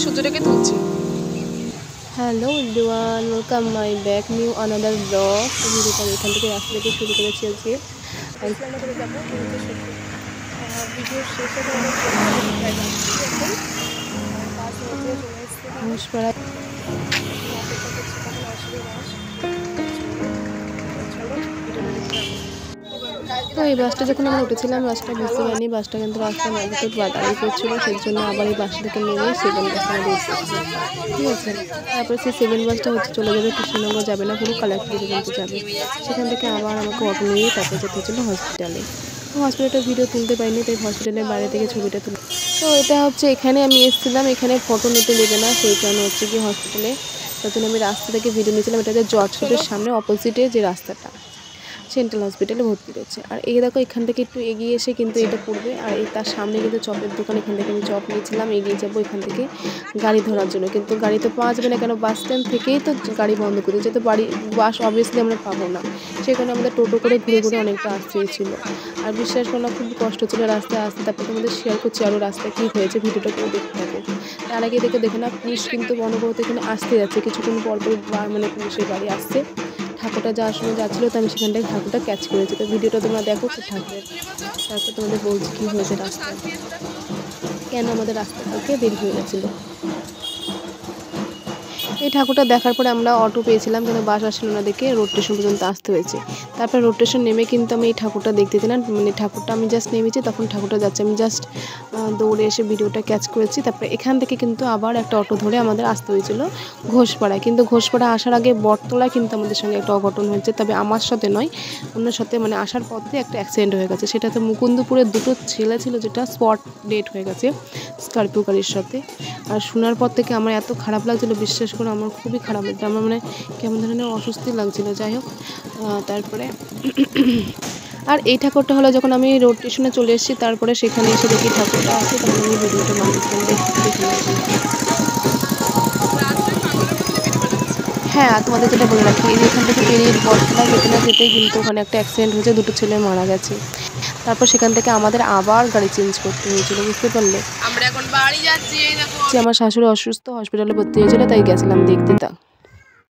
সূর্যটাকে তুলছি। Hello everyone, welcome my back new another blog. ভিডিওটা এখান থেকে রাস্তা থেকে শুরু করেছি আজকে। ভিডিওর শেষে ঘোষপাড়া তো এই বাসটা যখন আমরা উঠেছিলাম বাসটা বুঝতে পারিনি, বাসটা কিন্তু রাস্তার মাঝে দাঁড়িয়ে পড়ছিল, সেই জন্য আবার এই বাসটা থেকে নেমে সেকেন্ড বাসটা আমাদের এসেছিলাম, ঠিক আছে। তারপরে সেই সেকেন্ড বাসটা হচ্ছে চলে যাবে কৃষ্ণনগর, যাবে না, পুরো কালারপুর পর্যন্ত যাবে। সেখান থেকে আবার আমাকে অটো নিয়ে তারপরে যেতে হচ্ছিলো হসপিটালে। তো হসপিটালটার ভিডিও তুলতে পারিনি, তাই হসপিটালের বাইরে থেকে ছবিটা তুলে। তো এটা হচ্ছে এখানে আমি এসেছিলাম, এখানে ফটো নিতে দেবে না, সেই কারণে হচ্ছে কি হসপিটালে তার জন্য আমি রাস্তা থেকে ভিডিও নিয়েছিলাম। এটা হচ্ছে জর্জ রোডের সামনে অপোজিটে যে রাস্তাটা, সেন্ট্রাল হসপিটালে ভর্তি রয়েছে। আর এই দেখো এখান থেকে একটু এগিয়ে এসে কিন্তু এটা পড়বে, আর এই তার সামনে কিন্তু চপের দোকান, এখান থেকে আমি চপ নিয়েছিলাম। এগিয়ে যাবো এখান থেকে গাড়ি ধরার জন্য, কিন্তু গাড়ি তো পাওয়া যাবে না, কেন বাস স্ট্যান্ড থেকেই তো গাড়ি বন্ধ করে দিয়েছে, তো বাস অবভিয়াসলি আমরা পাবো না, সেখানে আমাদের টোটো করে ঘুরে ঘুরে অনেকটা আসতে হয়েছিল। আর বিশ্বাস করলাম খুব কষ্ট ছিল রাস্তায় আসতে। তারপরে তোমাদের শেয়ার করছি আরও রাস্তায় কী হয়েছে, ভিডিওটা করে দেখতে থাকো। তার আগে দেখে না পুলিশ কিন্তু অনবরত এখানে আসতে যাচ্ছে, কিছুক্ষণ পর মানে পুলিশের গাড়ি আসছে। ঠাকুরটা যাওয়ার সময় যাচ্ছিলো, তো আমি সেখান থেকে ঠাকুরটা ক্যাচ করেছি। তো ভিডিওটা তোমরা দেখো খুব ঠাকুরের, তারপর তোমাদের বলছি কী হয়েছে রাস্তায়, কেন আমাদের রাস্তা থেকে বের হয়ে গেছিলো। এই ঠাকুরটা দেখার পরে আমরা অটো পেয়েছিলাম, কিন্তু বাস আসলো না দেখে রোড স্টেশন পর্যন্ত আসতে হয়েছে। তারপর রোড স্টেশন নেমে কিন্তু আমি এই ঠাকুরটা দেখতে দিলাম, মানে ঠাকুরটা আমি জাস্ট নেমেছি, তখন ঠাকুরটা যাচ্ছে, আমি জাস্ট দৌড়ে এসে ভিডিওটা ক্যাচ করেছি। তারপরে এখান থেকে কিন্তু আবার একটা অটো ধরে আমাদের আসতে হয়েছিল ঘোষপাড়ায়। কিন্তু ঘোষপাড়া আসার আগে বটতলায় কিন্তু আমাদের সঙ্গে একটা অঘটন হয়েছে, তবে আমার সাথে নয়, অন্যের সাথে, মানে আসার পথে একটা অ্যাক্সিডেন্ট হয়ে গেছে। সেটাতে মুকুন্দপুরের দুটো ছেলে ছিল, যেটা স্পট ডেট হয়ে গেছে স্করপিও গাড়ির সাথে। আর শোনার পর থেকে আমার এত খারাপ লাগছিলো, বিশ্বাস করে আমার খুবই খারাপ লাগছে, আমার মানে কেমন ধরনের অস্বস্তি লাগছিলো। যাই হোক, তারপরে আর এই ঠাকুরটা হলো যখন আমি রোড স্টেশনে চলে এসেছি, তারপরে সেখানে এসে দেখি ঠাকুরটা আছে, তখন আমি ভিডিওটা বানিয়েছিলাম, দেখে। হ্যাঁ, তোমাদের যেটা বলে রাখি, এখান থেকে পেরিয়ে বটতলা যেতে না যেতেই কিন্তু ওখানে একটা অ্যাক্সিডেন্ট হয়েছে, দুটো ছেলে মারা গেছে। তারপর সেখান থেকে আমাদের আবার গাড়ি চেঞ্জ করতে হয়েছিল, বুঝতে পারলে। আমরা এখন বাড়ি যাচ্ছি। আমার শাশুড়ি অসুস্থ, হসপিটালে ভর্তি হয়েছিল, তাই গেছিলাম দেখতে। তা